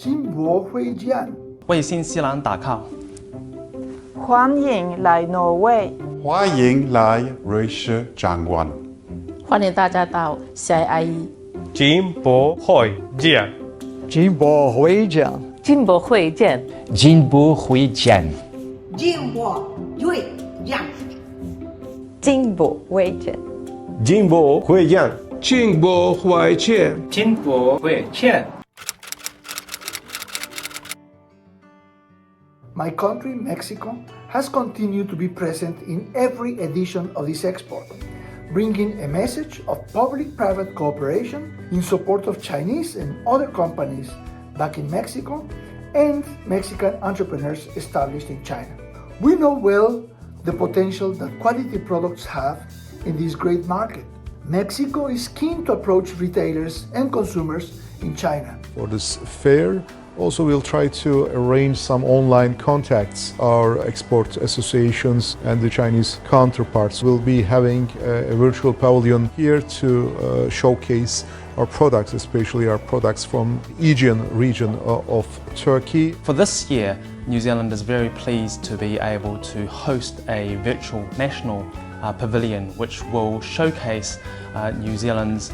金箔会见，为新西兰打 call。欢迎来挪威，欢迎来瑞士展望，欢迎大家到 CIIE。金箔会见，金箔会见，金箔会见，金箔会见，金箔会见，金箔会见，金箔会见，金箔会见，金箔会见。My country, Mexico, has continued to be present in every edition of this expo, bringing a message of public-private cooperation in support of Chinese and other companies back in Mexico and Mexican entrepreneurs established in China. We know well the potential that quality products have in this great market. Mexico is keen to approach retailers and consumers in China. For this fair, also we'll try to arrange some online contacts. Our export associations and the Chinese counterparts will be having a virtual pavilion here to showcase our products, especially our products from the Aegean region of Turkey. For this year, New Zealand is very pleased to be able to host a virtual national pavilion which will showcase New Zealand's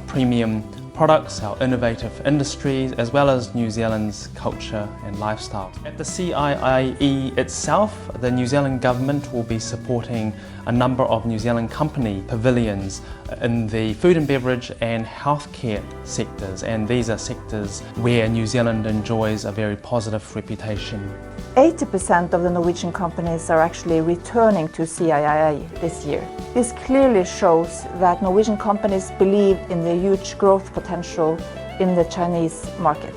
premium products, our innovative industries, as well as New Zealand's culture and lifestyle. At the CIIE itself, the New Zealand government will be supporting a number of New Zealand company pavilions in the food and beverage and healthcare sectors, and these are sectors where New Zealand enjoys a very positive reputation. 80% of the Norwegian companies are actually returning to CIIE this year. This clearly shows that Norwegian companies believe in the huge growth potential in the Chinese market.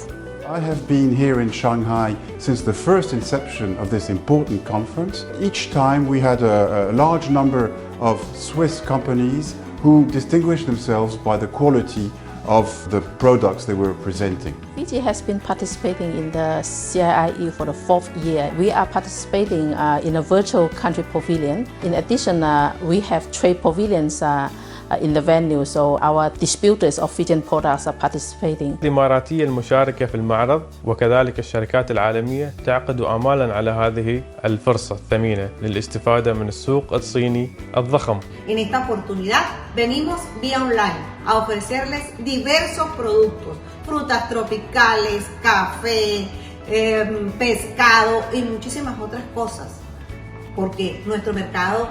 I have been here in Shanghai since the first inception of this important conference. Each time we had a large number of Swiss companies who distinguished themselves by the quality of the products they were presenting. Fiji has been participating in the CIIE for the 4th year. We are participating in a virtual country pavilion. In addition, we have trade pavilions in the venue, so our distributors of Fijian products are participating. الإماراتية المشاركة في المعرض وكذلك الشركات العالمية تعقد آمالا على هذه الفرصة الثمينة للاستفادة من السوق الصيني الضخم. En esta oportunidad venimos vía online a ofrecerles diversos productos, frutas tropicales, café, pescado y muchísimas otras cosas, porque nuestro mercado,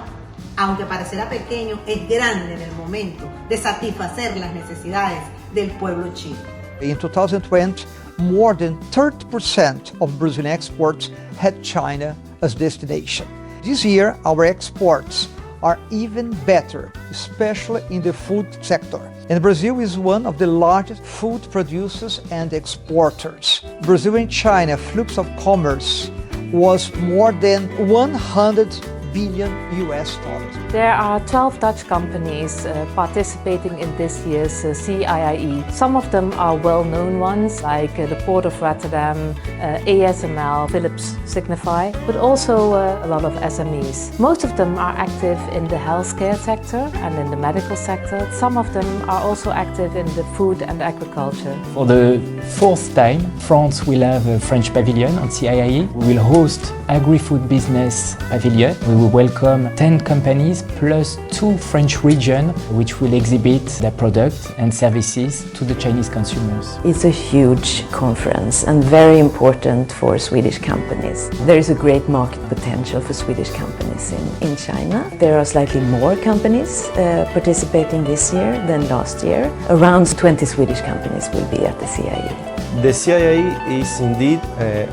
aunque parecerá pequeño, es grande en el momento de satisfacer las necesidades del pueblo chino. In 2020, more than 30% of Brazilian exports had China as destination. This year, our exports are even better, especially in the food sector. And Brazil is one of the largest food producers and exporters. Brazil and China flux of commerce was more than 100 billion US dollars. There are 12 Dutch companies participating in this year's CIIE. Some of them are well-known ones like the Port of Rotterdam, ASML, Philips Signify, but also a lot of SMEs. Most of them are active in the healthcare sector and in the medical sector. Some of them are also active in the food and agriculture. For the 4th time, France will have a French pavilion on CIIE. We will host Agri-Food Business Pavilion. We will welcome 10 companies plus 2 French regions which will exhibit their products and services to the Chinese consumers. It's a huge conference and very important for Swedish companies. There is a great market potential for Swedish companies in China. There are slightly more companies participating this year than last year. Around 20 Swedish companies will be at the CIIE. The CIIE is indeed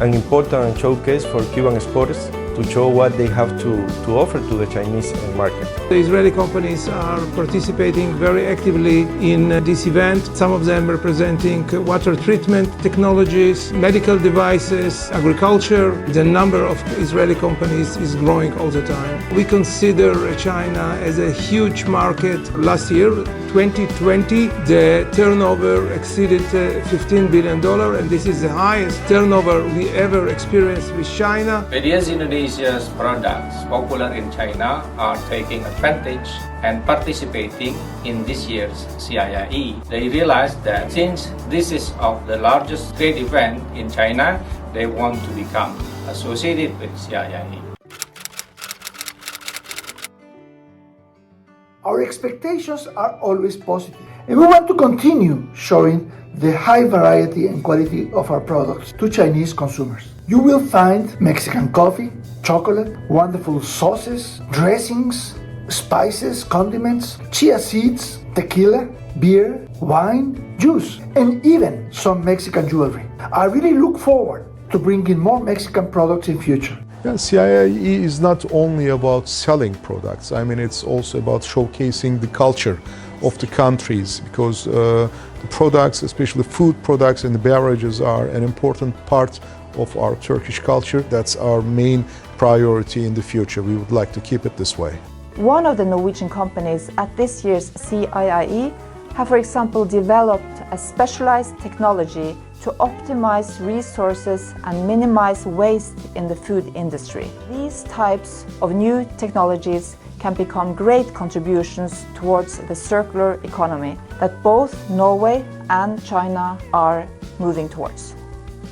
an important showcase for Cuban exporters to show what they have to offer to the Chinese market. The Israeli companies are participating very actively in this event. Some of them representing water treatment technologies, medical devices, agriculture. The number of Israeli companies is growing all the time. We consider China as a huge market. Last year, 2020, the turnover exceeded $15 billion, and this is the highest turnover we ever experienced with China. Various Indonesia's products popular in China are taking a advantage and participating in this year's CIIE. They realized that since this is of the largest trade event in China, they want to become associated with CIIE. Our expectations are always positive, and we want to continue showing the high variety and quality of our products to Chinese consumers. You will find Mexican coffee, chocolate, wonderful sauces, dressings, spices, condiments, chia seeds, tequila, beer, wine, juice, and even some Mexican jewelry. I really look forward to bringing more Mexican products in future. Yeah, CIIE is not only about selling products. I mean, it's also about showcasing the culture of the countries, because the products, especially food products and the beverages, are an important part of our Turkish culture. That's our main priority in the future. We would like to keep it this way. One of the Norwegian companies at this year's CIIE have, for example, developed a specialized technology to optimize resources and minimize waste in the food industry. These types of new technologies can become great contributions towards the circular economy that both Norway and China are moving towards.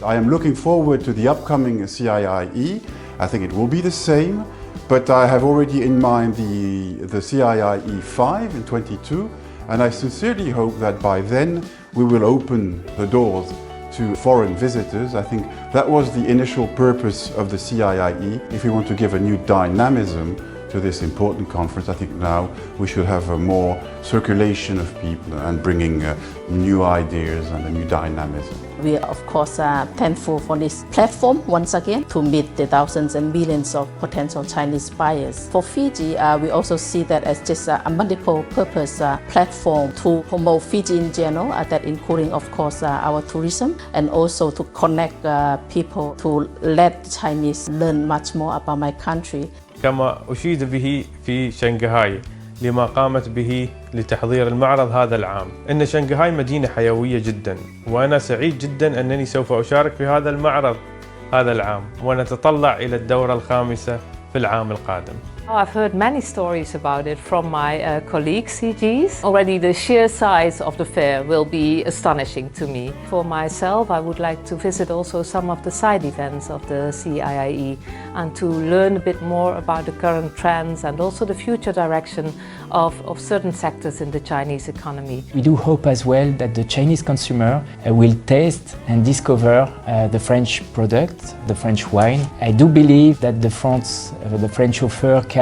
I am looking forward to the upcoming CIIE. I think it will be the same, but I have already in mind the CIIE 5 in 22, and I sincerely hope that by then we will open the doors to foreign visitors. I think that was the initial purpose of the CIIE. If we want to give a new dynamism to this important conference, I think now we should have a more circulation of people and bringing new ideas and a new dynamism. We are of course thankful for this platform once again to meet the thousands and millions of potential Chinese buyers. For Fiji, we also see that as just a multiple purpose platform to promote Fiji in general, that including of course our tourism, and also to connect people to let the Chinese learn much more about my country. كما أشيد به في شنغهاي لما قامت به لتحضير المعرض هذا العام. إن شنغهاي مدينة حيوية جدا، وأنا سعيد جدا أنني سوف أشارك في هذا المعرض هذا العام، ونتطلع إلى الدورة الخامسة في العام القادم. I've heard many stories about it from my colleagues, CGs. Already the sheer size of the fair will be astonishing to me. For myself, I would like to visit also some of the side events of the CIIE and to learn a bit more about the current trends and also the future direction of certain sectors in the Chinese economy. We do hope as well that the Chinese consumer will taste and discover the French product, the French wine. I do believe that the French offer can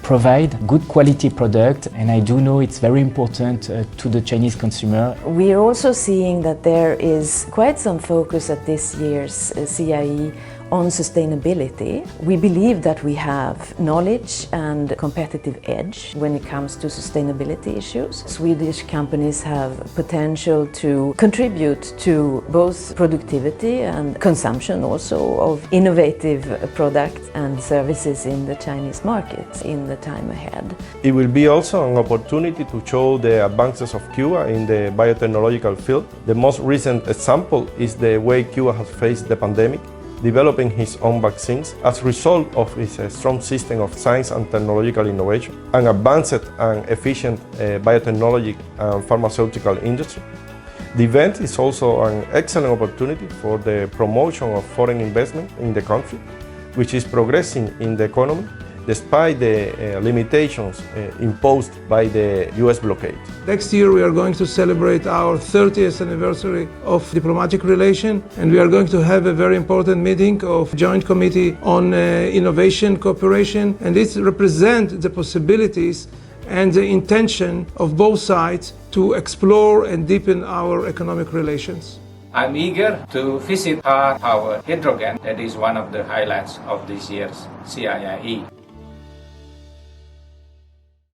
provide good quality product, and I do know it's very important to the Chinese consumer. We are also seeing that there is quite some focus at this year's CIIE on sustainability. We believe that we have knowledge and competitive edge when it comes to sustainability issues. Swedish companies have potential to contribute to both productivity and consumption also of innovative products and services in the Chinese markets in the time ahead. It will be also an opportunity to show the advances of Cuba in the biotechnological field. The most recent example is the way Cuba has faced the pandemic, developing his own vaccines as a result of its strong system of science and technological innovation, an advanced and efficient biotechnology and pharmaceutical industry. The event is also an excellent opportunity for the promotion of foreign investment in the country, which is progressing in the economy despite the limitations imposed by the US blockade. Next year we are going to celebrate our 30th anniversary of diplomatic relation, and we are going to have a very important meeting of Joint Committee on Innovation Cooperation, and this represents the possibilities and the intention of both sides to explore and deepen our economic relations. I'm eager to visit our hydrogen. That is one of the highlights of this year's CIIE.